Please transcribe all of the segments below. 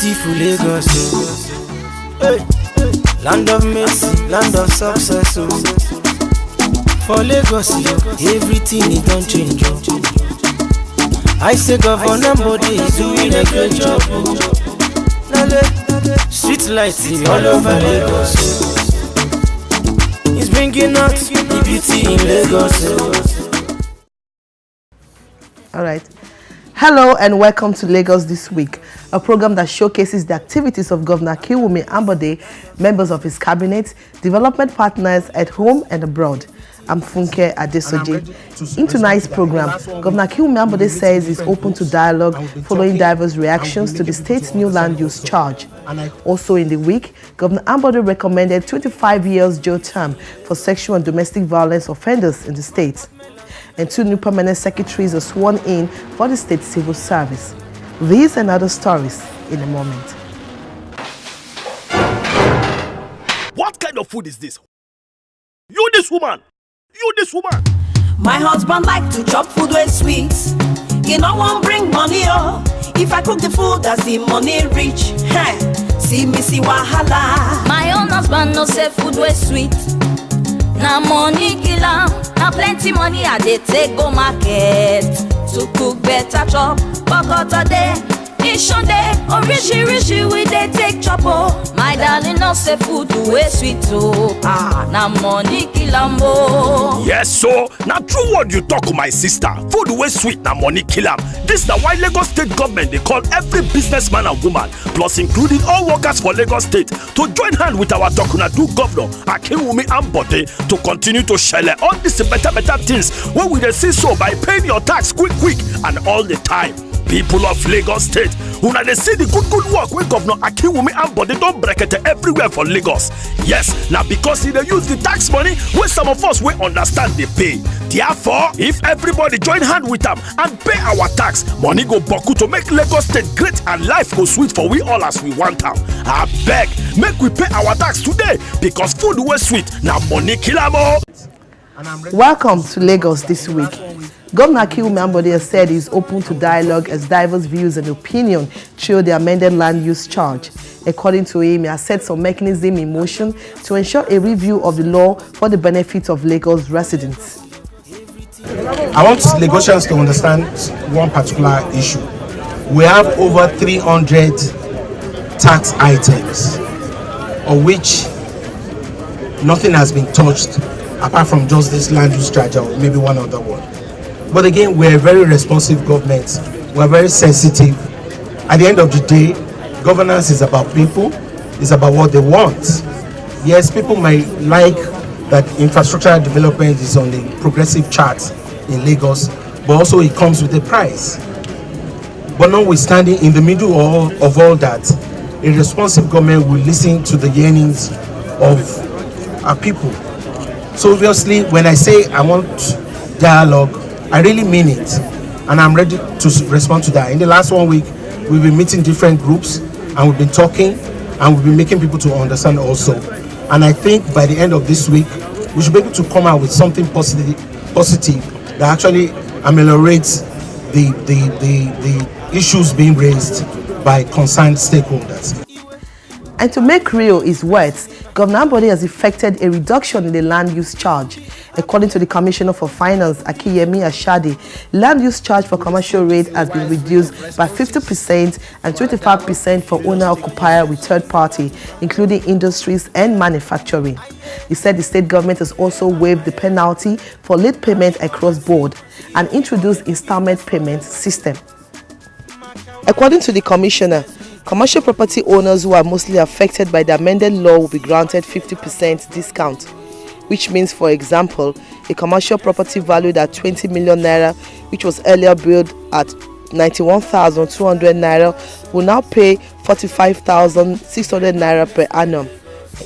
Beautiful Lagos, oh. Hey. Land of mercy, land of success, oh. For Lagos, everything it don't change, oh. I say Governor Body is doing a great job, oh. Street lights all over Lagos, oh. He's bringing out the beauty in Lagos, oh. All right. Hello and welcome to Lagos This Week, a program that showcases the activities of Governor Akinwumi Ambode, members of his cabinet, development partners at home and abroad. I'm Funke Adesoji. In tonight's program, Governor Akinwumi Ambode says he's open to dialogue following diverse reactions to the state's new land use charge. Also in the week, Governor Ambode recommended 25 years jail term for sexual and domestic violence offenders in the state. And 2 new permanent secretaries are sworn in for the state civil service. These and other stories in a moment. What kind of food is this? You this woman! My husband like to chop food with sweets. He no one bring money, oh. If I cook the food, that's the money reach. Hey, see me see wahala. My own husband no say food with sweet. Na money kill am, na plenty money I dey take go market to cook better chop. But today, Ishon dey, orishi we dey take chop oh. My darling no say food wey sweet oh. Na money kill am oh. Yes, so now true word you talk, my sister. Food wey sweet na money kill am. This na why Lagos State government they call every businessman and woman, plus including all workers for Lagos State, to join hand with our Dokunadu governor Akinwumi Ambode to continue to share all these better things when we dey see so by paying your tax quick and all the time. People of Lagos State, una dey see the good work wey Governor Akinwumi Ambode don brekete everywhere for Lagos. Yes, now because he dey use the tax money wey some of us wey understand dey pay. Therefore, if everybody join hand with am and pay our tax, money go boku to make Lagos State great and life go sweet for we all as we want am. Abeg, make we pay our tax today because food wey sweet na money kill am o. Welcome to Lagos This Week. Governor Akinwumi Ambode has said he is open to dialogue as diverse views and opinion show the amended land use charge. According to him, he has set some mechanism in motion to ensure a review of the law for the benefit of Lagos residents. I want Lagosians to understand one particular issue. We have over 300 tax items, of which nothing has been touched apart from just this land use charge or maybe one other one. But again, we're a very responsive government. We're very sensitive. At the end of the day, governance is about people. It's about what they want. Yes, people might like that infrastructure development is on the progressive chart in Lagos, but also it comes with a price. But notwithstanding, in the middle of all that, a responsive government will listen to the yearnings of our people. So obviously, when I say I want dialogue, I really mean it, and I'm ready to respond to that. In the last 1 week, we've been meeting different groups, and we've been talking, and we've been making people to understand also. And I think by the end of this week, we should be able to come out with something positive that actually ameliorates the issues being raised by concerned stakeholders. And to make real his words, Governor Ambode has effected a reduction in the land use charge. According to the Commissioner for Finance, Akiyemi Ashade, land use charge for commercial rate has been reduced by 50% and 25% for owner-occupier with third party, including industries and manufacturing. He said the state government has also waived the penalty for late payment across board and introduced installment payment system. According to the Commissioner, commercial property owners who are mostly affected by the amended law will be granted 50% discount, which means, for example, a commercial property valued at 20 million naira, which was earlier billed at 91,200 naira, will now pay 45,600 naira per annum,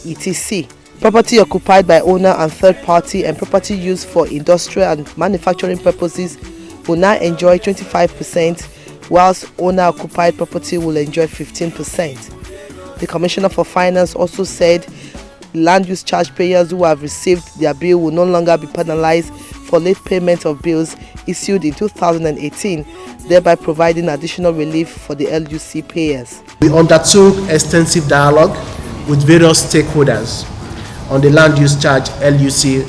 etc. Property occupied by owner and third party and property used for industrial and manufacturing purposes will now enjoy 25%, whilst owner-occupied property will enjoy 15%. The Commissioner for Finance also said land use charge payers who have received their bill will no longer be penalized for late payment of bills issued in 2018, thereby providing additional relief for the LUC payers. We undertook extensive dialogue with various stakeholders on the land use charge LUC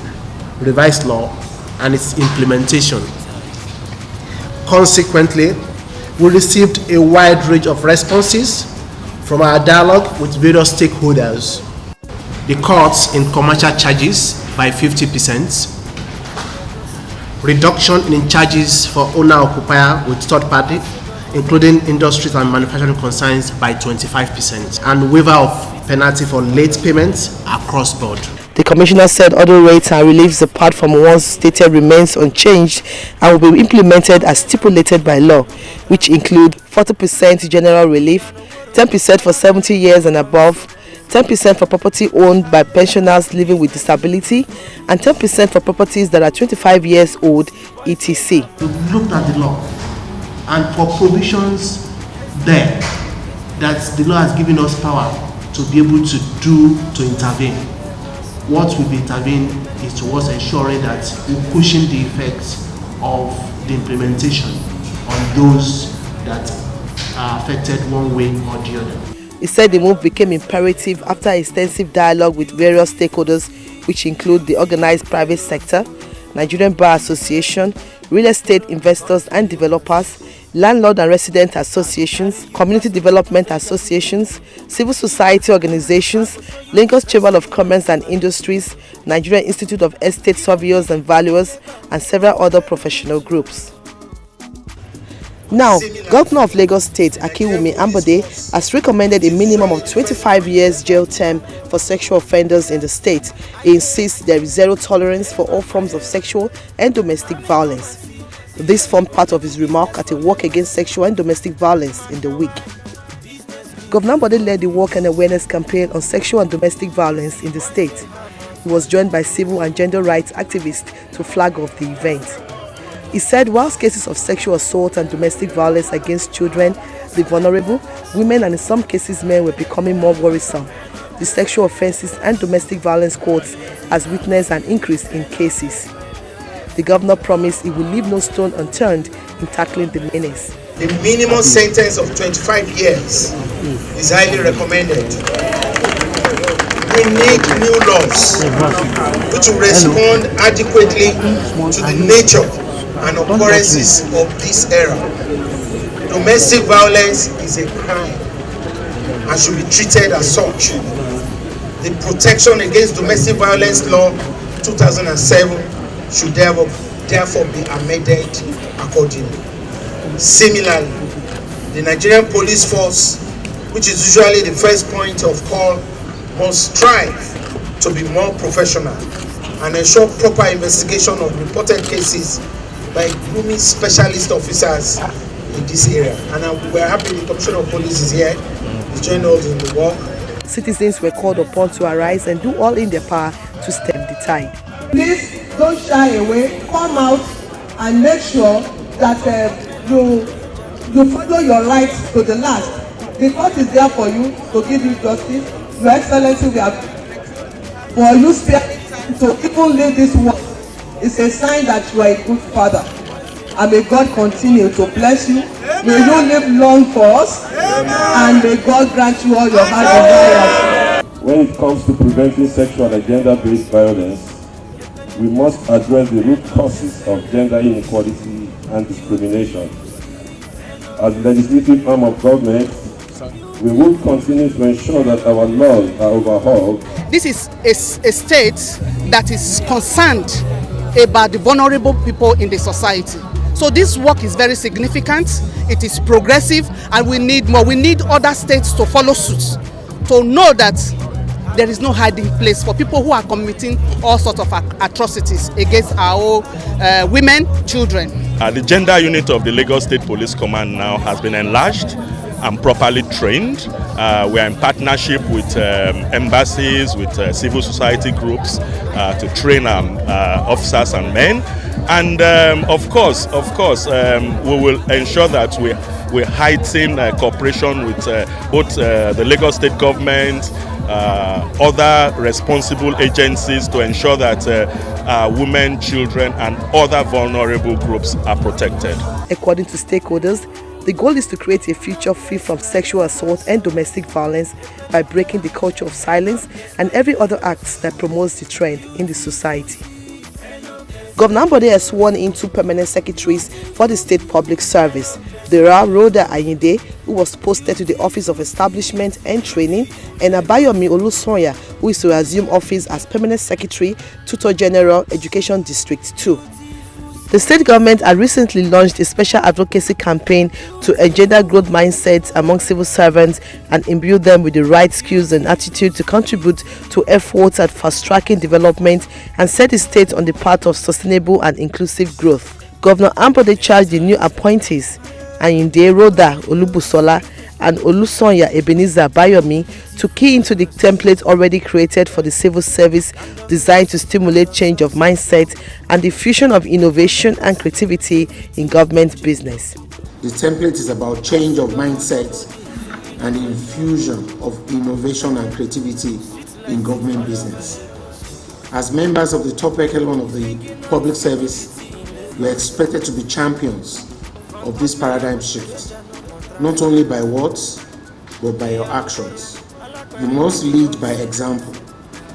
revised law and its implementation. Consequently, we received a wide range of responses from our dialogue with various stakeholders. The cuts in commercial charges by 50%, reduction in charges for owner-occupier with third party, including industries and manufacturing concerns, by 25%, and waiver of penalty for late payments across board. The Commissioner said other rates and reliefs apart from ones stated remains unchanged and will be implemented as stipulated by law, which include 40% general relief, 10% for 70 years and above, 10% for property owned by pensioners living with disability, and 10% for properties that are 25 years old, etc. We've looked at the law and for provisions there that the law has given us power to be able to intervene. What will be intervened is towards ensuring that we're pushing the effects of the implementation on those that are affected one way or the other. He said the move became imperative after extensive dialogue with various stakeholders, which include the organized private sector, Nigerian Bar Association, real estate investors and developers, landlord and resident associations, community development associations, civil society organizations, Lagos Chamber of Commerce and Industries, Nigerian Institute of Estate Surveyors and Valuers, and several other professional groups. Now, Governor of Lagos State, Akinwumi Ambode, has recommended a minimum of 25 years jail term for sexual offenders in the state. He insists there is zero tolerance for all forms of sexual and domestic violence. This formed part of his remark at a walk against sexual and domestic violence in the week. Governor Ambode led the walk and awareness campaign on sexual and domestic violence in the state. He was joined by civil and gender rights activists to flag off the event. He said whilst cases of sexual assault and domestic violence against children, the vulnerable, women and in some cases men were becoming more worrisome, the sexual offences and domestic violence courts has witnessed an increase in cases. The governor promised he will leave no stone unturned in tackling the menace. The minimum sentence of 25 years is highly recommended. We need new laws which will respond adequately to the nature and occurrences of this era. Domestic violence is a crime and should be treated as such. The Protection Against Domestic Violence Law 2007 should therefore be amended accordingly. Similarly, the Nigerian police force, which is usually the first point of call, must strive to be more professional and ensure proper investigation of reported cases by grooming specialist officers in this area. And we're happy the Commissioner of Police is here. He's joining us in the work. Citizens were called upon to arise and do all in their power to stem the tide. Please don't shy away, come out and make sure that you follow your rights to the last. The court is there for you to give you justice. Your Excellency, we have for you sparing time to even leave this work. It's a sign that you are a good father. And may God continue to bless you. Amen. May you live long for us. Amen. And may God grant you all your heart desires. When it comes to preventing sexual and gender-based violence, we must address the root causes of gender inequality and discrimination. As the legislative arm of government, we will continue to ensure that our laws are overhauled. This is a state that is concerned about the vulnerable people in the society. So this work is very significant, it is progressive, and we need more. We need other states to follow suit, to know that there is no hiding place for people who are committing all sorts of atrocities against our women, children. The gender unit of the Lagos State Police Command now has been enlarged and properly trained. We are in partnership with embassies, with civil society groups to train officers and men. And of course, we will ensure that we we heighten cooperation with both the Lagos State government, other responsible agencies to ensure that women, children and other vulnerable groups are protected. According to stakeholders, the goal is to create a future free from sexual assault and domestic violence by breaking the culture of silence and every other act that promotes the trend in the society. Governor Ambode has sworn in 2 permanent secretaries for the State Public Service. There are Rhoda Ayinde, who was posted to the Office of Establishment and Training, and Abayomi Olusonya, who is to assume office as Permanent Secretary, Tutor General, Education District 2. The state government had recently launched a special advocacy campaign to engender growth mindsets among civil servants and imbue them with the right skills and attitude to contribute to efforts at fast-tracking development and set the state on the path of sustainable and inclusive growth. Governor Ambode charged the new appointees, Ayinde Rhoda Olubusola and Olusonya Ebenezer Bayomi, to key into the template already created for the civil service designed to stimulate change of mindset and the fusion of innovation and creativity in government business. The template is about change of mindset and infusion of innovation and creativity in government business. As members of the top echelon of the public service, we are expected to be champions of this paradigm shift, not only by words, but by your actions. You must lead by example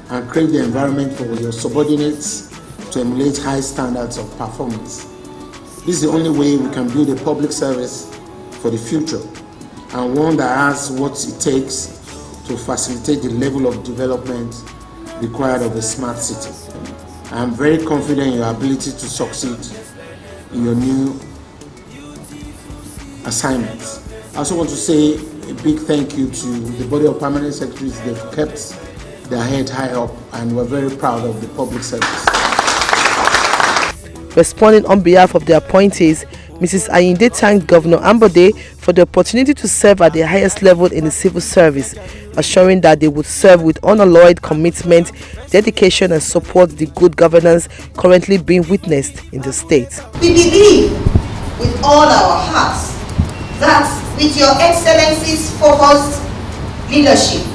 and create the environment for your subordinates to emulate high standards of performance. This is the only way we can build a public service for the future, and one that has what it takes to facilitate the level of development required of a smart city. I am very confident in your ability to succeed in your new assignments. I also want to say a big thank you to the body of permanent secretaries. They've kept their head high up, and we're very proud of the public service. Responding on behalf of the appointees, Mrs. Ayinde thanked Governor Ambode for the opportunity to serve at the highest level in the civil service, assuring that they would serve with unalloyed commitment, dedication and support the good governance currently being witnessed in the state. We believe with all our hearts that with your Excellency's focused leadership,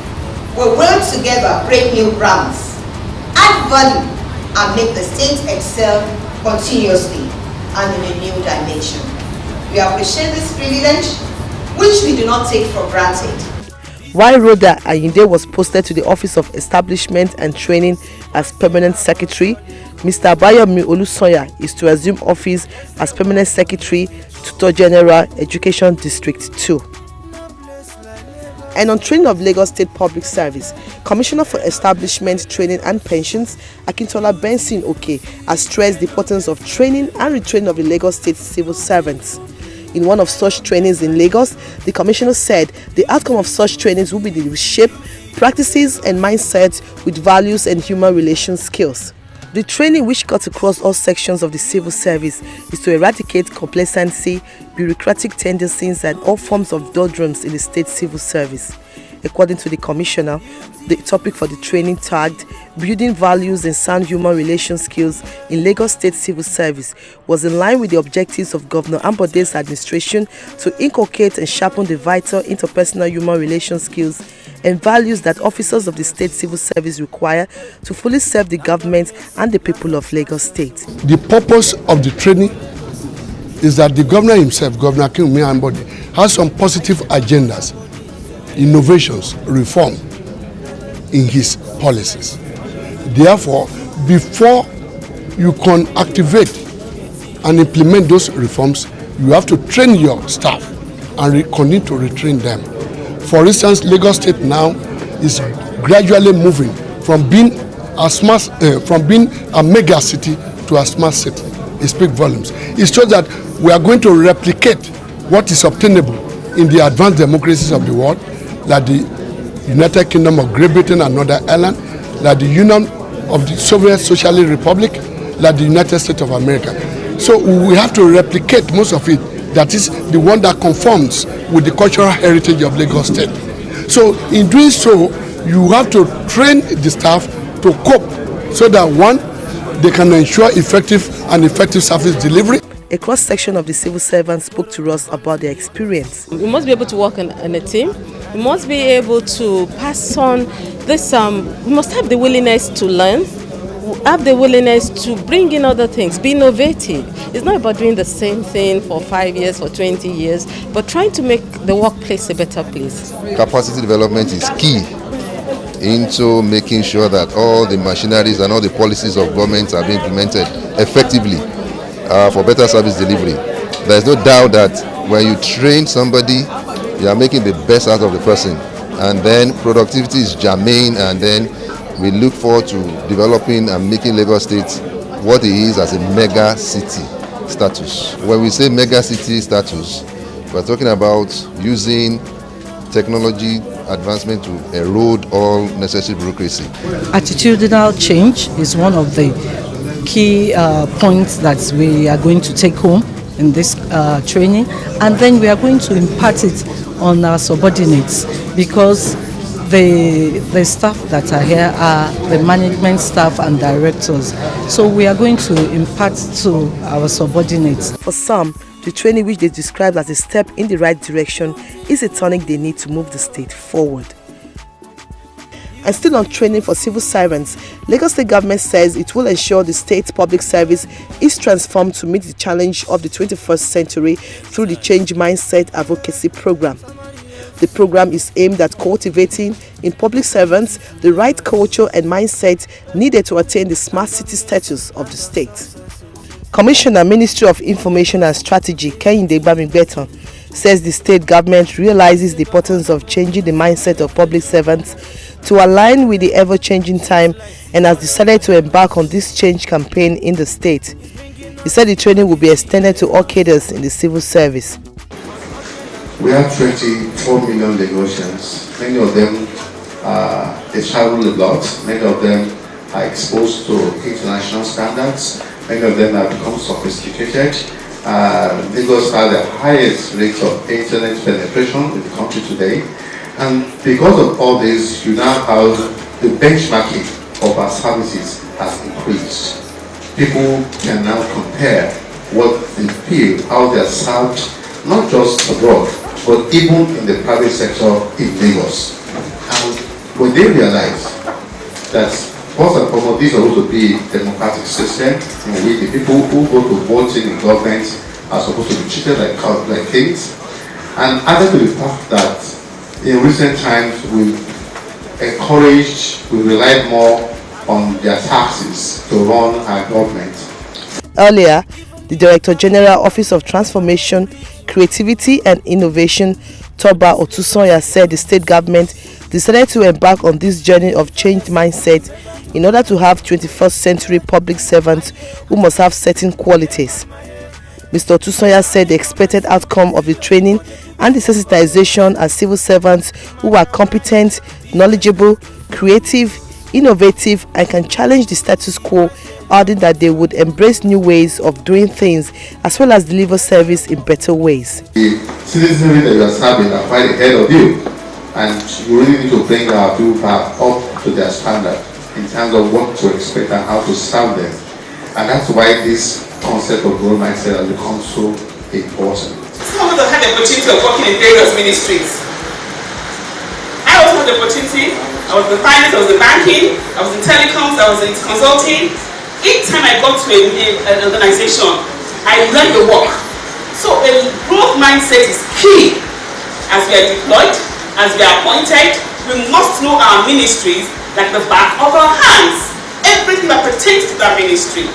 we will together break new grounds, add value, and make the state excel continuously and in a new dimension. We appreciate this privilege, which we do not take for granted. While Rhoda Ayinde was posted to the Office of Establishment and Training as Permanent Secretary, Mr. Abayomi Olusonya is to assume office as Permanent Secretary, Tutor General, Education District 2. And on training of Lagos State Public Service, Commissioner for Establishment, Training and Pensions, Akintola Benson Oke, has stressed the importance of training and retraining of the Lagos State civil servants. In one of such trainings in Lagos, the Commissioner said the outcome of such trainings will be to reshape practices and mindsets with values and human relations skills. The training, which cuts across all sections of the civil service, is to eradicate complacency, bureaucratic tendencies and all forms of doldrums in the state civil service. According to the Commissioner, the topic for the training tagged Building Values and Sound Human Relations Skills in Lagos State Civil Service was in line with the objectives of Governor Ambode's administration to inculcate and sharpen the vital interpersonal human relations skills and values that officers of the state civil service require to fully serve the government and the people of Lagos State. The purpose of the training is that the governor himself, Governor Akinwumi Ambode, has some positive agendas, innovations, reform in his policies. Therefore, before you can activate and implement those reforms, you have to train your staff and continue to retrain them. For instance, Lagos State now is gradually moving from being a mega city to a smart city. It speaks volumes. It shows that we are going to replicate what is obtainable in the advanced democracies of the world, like the United Kingdom of Great Britain and Northern Ireland, like the Union of the Soviet Socialist Republic, like the United States of America. So we have to replicate most of it. That is the one that conforms with the cultural heritage of Lagos State. So in doing so, you have to train the staff to cope so that one, they can ensure effective service delivery. a cross-section of the civil servants spoke to us about their experience. We must be able to work in a team. We must be able to pass on this, we must have the willingness to learn, have the willingness to bring in other things, be innovative. It's not about doing the same thing for 5 years, for 20 years, but trying to make the workplace a better place. Capacity development is key into making sure that all the machineries and all the policies of government are being implemented effectively for better service delivery. There's no doubt that when you train somebody, you are making the best out of the person, and then productivity is germane, and then we look forward to developing and making Lagos State what it is as a mega city status. When we say mega city status, we're talking about using technology advancement to erode all necessary bureaucracy. Attitudinal change is one of the key points that we are going to take home in this training, and then we are going to impart it on our subordinates, because the staff that are here are the management staff and directors. So we are going to impart to our subordinates. For some, the training, which they describe as a step in the right direction, is a tonic they need to move the state forward. And still on training for civil servants, Lagos State government says it will ensure the state public service is transformed to meet the challenge of the 21st century through the Change Mindset Advocacy Program. The program is aimed at cultivating in public servants the right culture and mindset needed to attain the smart city status of the state. Commissioner, Ministry of Information and Strategy, Kehinde Bamigbeton, says the state government realizes the importance of changing the mindset of public servants to align with the ever-changing time, and has decided to embark on this change campaign in the state. He said the training will be extended to all cadres in the civil service. We have 24 million Lagosians. Many of them they travel a lot. Many of them are exposed to international standards. Many of them have become sophisticated. Lagos has the highest rate of internet penetration in the country today. And because of all this, you now have the benchmarking of our services has increased. People can now compare what they feel, how they are served, not just abroad, but even in the private sector in Lagos. And when they realize that first and foremost, this is supposed to be a democratic system in which the people who go to vote in government are supposed to be treated like kings, and added to the fact that in recent times we relied more on their taxes to run our government. Earlier, the Director General, Office of Transformation, Creativity and Innovation, Toba Otusanya, said the state government decided to embark on this journey of changed mindset in order to have 21st century public servants who must have certain qualities. Mr. Otusanya said the expected outcome of the training and the sensitization as civil servants who are competent, knowledgeable, creative, innovative, and can challenge the status quo, adding that they would embrace new ways of doing things as well as deliver service in better ways. The citizenry that you are serving are quite ahead of you, and you really need to bring our people up to their standard in terms of what to expect and how to serve them. And that's why this concept of growth mindset has become so important. Some of us had the opportunity of working in various ministries. I also had the opportunity. I was in finance, I was in banking, I was in telecoms, I was in consulting. Each time I got to an organization, I learned the work. So a growth mindset is key. As we are deployed, as we are appointed, we must know our ministries like the back of our hands. Everything that pertains to that ministry.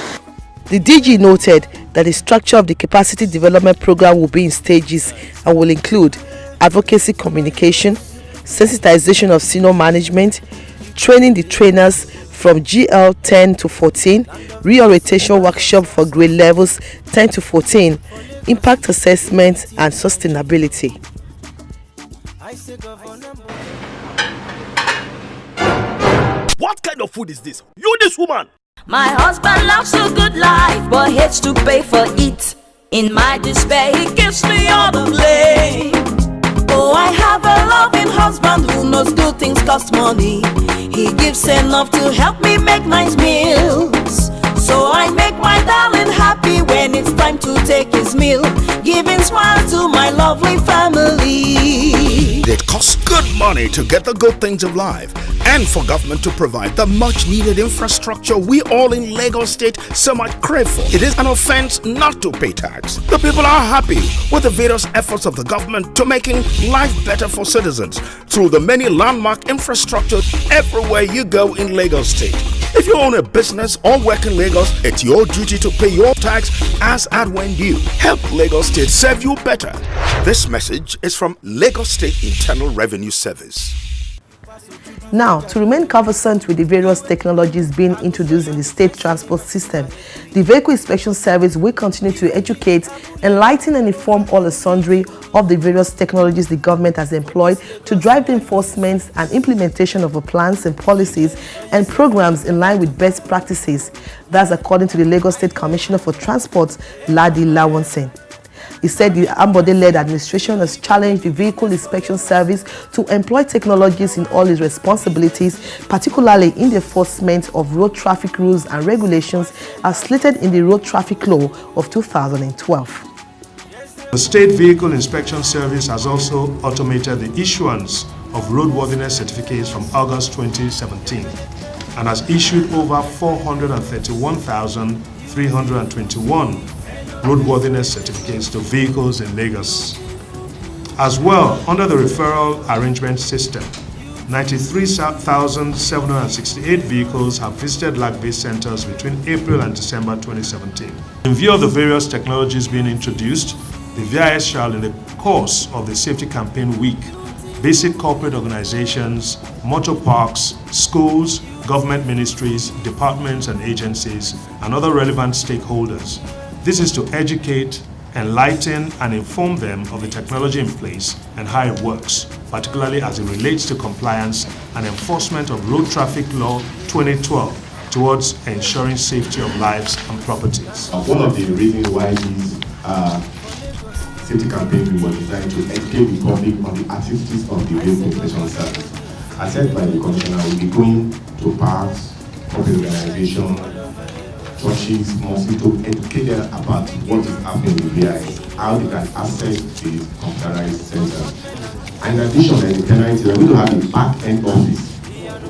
The DG noted that the structure of the capacity development program will be in stages and will include advocacy communication, sensitization of senior management, training the trainers from GL 10 to 14, reorientation workshop for grade levels 10 to 14, impact assessment and sustainability. What kind of food is this? You, this woman! My husband loves a good life, but hates to pay for it. In my despair, he gives me all the blame. Oh, I have a loving husband who knows good things cost money. He gives enough to help me make nice meals. So I make my darling happy when it's time to take his meal, giving smile to my lovely family. It costs good money to get the good things of life and for government to provide the much needed infrastructure we all in Lagos State so much crave for. It is an offense not to pay tax. The people are happy with the various efforts of the government to making life better for citizens through the many landmark infrastructure everywhere you go in Lagos State. If you own a business or work in Lagos, it's your duty to pay your tax as and when due. Help Lagos State serve you better. This message is from Lagos State Internal Revenue Service. Now, to remain conversant with the various technologies being introduced in the state transport system, the Vehicle Inspection Service will continue to educate, enlighten and inform all and sundry of the various technologies the government has employed to drive the enforcement and implementation of the plans and policies and programs in line with best practices. That's according to the Lagos State Commissioner for Transport, Ladi Lawanson. He said the Ambode-led administration has challenged the Vehicle Inspection Service to employ technologies in all its responsibilities, particularly in the enforcement of road traffic rules and regulations as slated in the Road Traffic Law of 2012. The State Vehicle Inspection Service has also automated the issuance of roadworthiness certificates from August 2017 and has issued over 431,321 roadworthiness certificates to vehicles in Lagos. As well, under the referral arrangement system, 93,768 vehicles have visited LAC-based centers between April and December 2017. In view of the various technologies being introduced, the VIS shall, in the course of the Safety Campaign Week, visit corporate organizations, motor parks, schools, government ministries, departments and agencies, and other relevant stakeholders. This is to educate, enlighten, and inform them of the technology in place and how it works, particularly as it relates to compliance and enforcement of Road Traffic Law 2012 towards ensuring safety of lives and properties. One of the reasons why this safety campaign was designed to educate the public on the activities of the Vehicle Inspection Service. As said by the Commissioner, we'll be going to parks, corporate organizations, churches, mostly to educate them about what is happening with VIS, how they can access the computerized center. And in addition, the penalty, we're going to have a back-end office.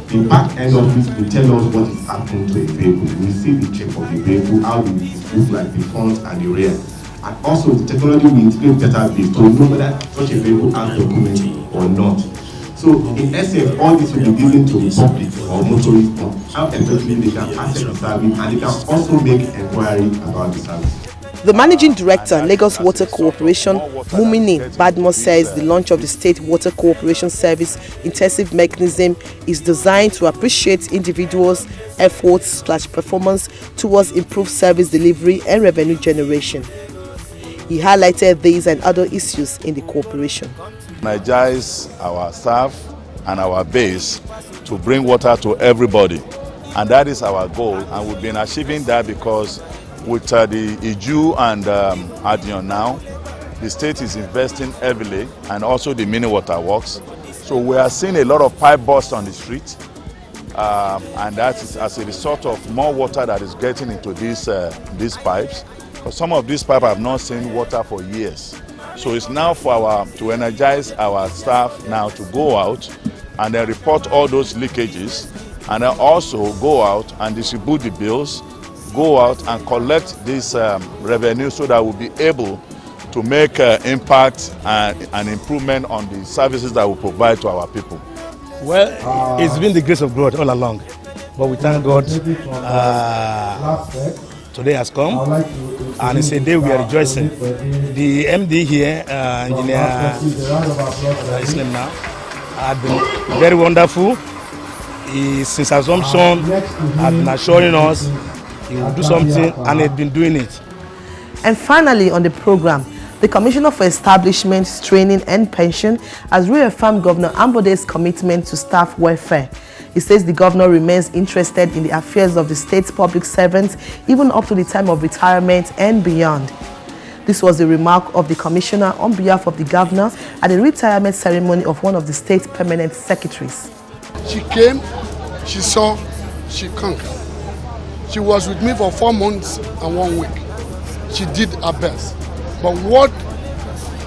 The back-end office will tell us what is happening to a vehicle. We see the check of the vehicle, how it looks like the front and the rear. And also, the technology will integrate database to know whether such a vehicle has documents or not. So, in essence, all this will be given to the public or motorists on how effectively they can access the service and they can also make inquiry about the service. The Managing Director, Lagos Water Corporation, Mumini Badmo, says the launch of the State Water Cooperation Service intensive mechanism is designed to appreciate individuals' efforts/performance towards improved service delivery and revenue generation. He highlighted these and other issues in the corporation. Energize our staff and our base to bring water to everybody, and that is our goal, and we've been achieving that because with the Iju and Adion now, the state is investing heavily, and also the mini water works. So we are seeing a lot of pipe bursts on the street, and that is as a result of more water that is getting into these pipes. Because some of these pipes have not seen water for years. So it's now for to energize our staff now to go out and then report all those leakages, and then also go out and distribute the bills, go out and collect this revenue so that we'll be able to make impact and improvement on the services that we provide to our people. Well, it's been the grace of God all along, but we thank God today has come, and it's a day we are rejoicing. The MD here, Engineer, his name now, had been very wonderful. Since assumption, has been assuring us he will do something, and he's been doing it. And finally, on the program, the Commissioner for Establishment, Training and Pension has reaffirmed Governor Ambode's commitment to staff welfare. He says the governor remains interested in the affairs of the state's public servants, even up to the time of retirement and beyond. This was the remark of the commissioner on behalf of the governor at the retirement ceremony of one of the state's permanent secretaries. She came, she saw, she conquered. She was with me for 4 months and 1 week. she did her best. But what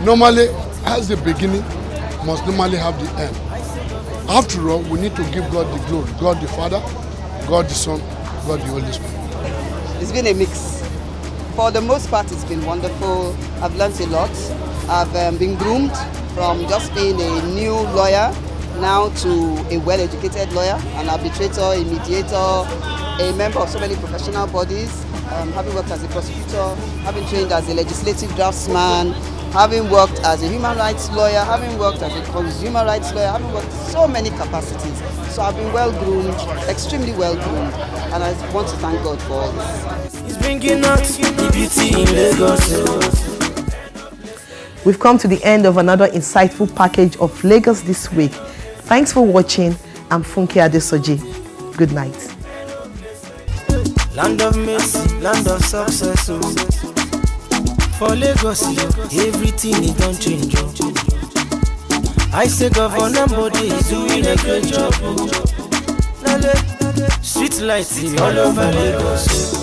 normally has the beginning must normally have the end. After all, we need to give God the glory. God the Father, God the Son, God the Holy Spirit. It's been a mix. For the most part, it's been wonderful. I've learned a lot. I've been groomed from just being a new lawyer now to a well-educated lawyer, an arbitrator, a mediator, a member of so many professional bodies, having worked as a prosecutor, having trained as a legislative draftsman, having worked as a human rights lawyer, having worked as a consumer rights lawyer, having worked in so many capacities. So I've been well-groomed, extremely well-groomed, and I want to thank God for all this. It's bringing out the beauty in Lagos. We've come to the end of another insightful package of Lagos this week. Thanks for watching. I'm Funke Adesoji. Good night. Land of mercy, land of success. Oh. For Lagos, everything is done change. Oh. I say Governor Body is doing a great job. Oh. Street lights all over Lagos.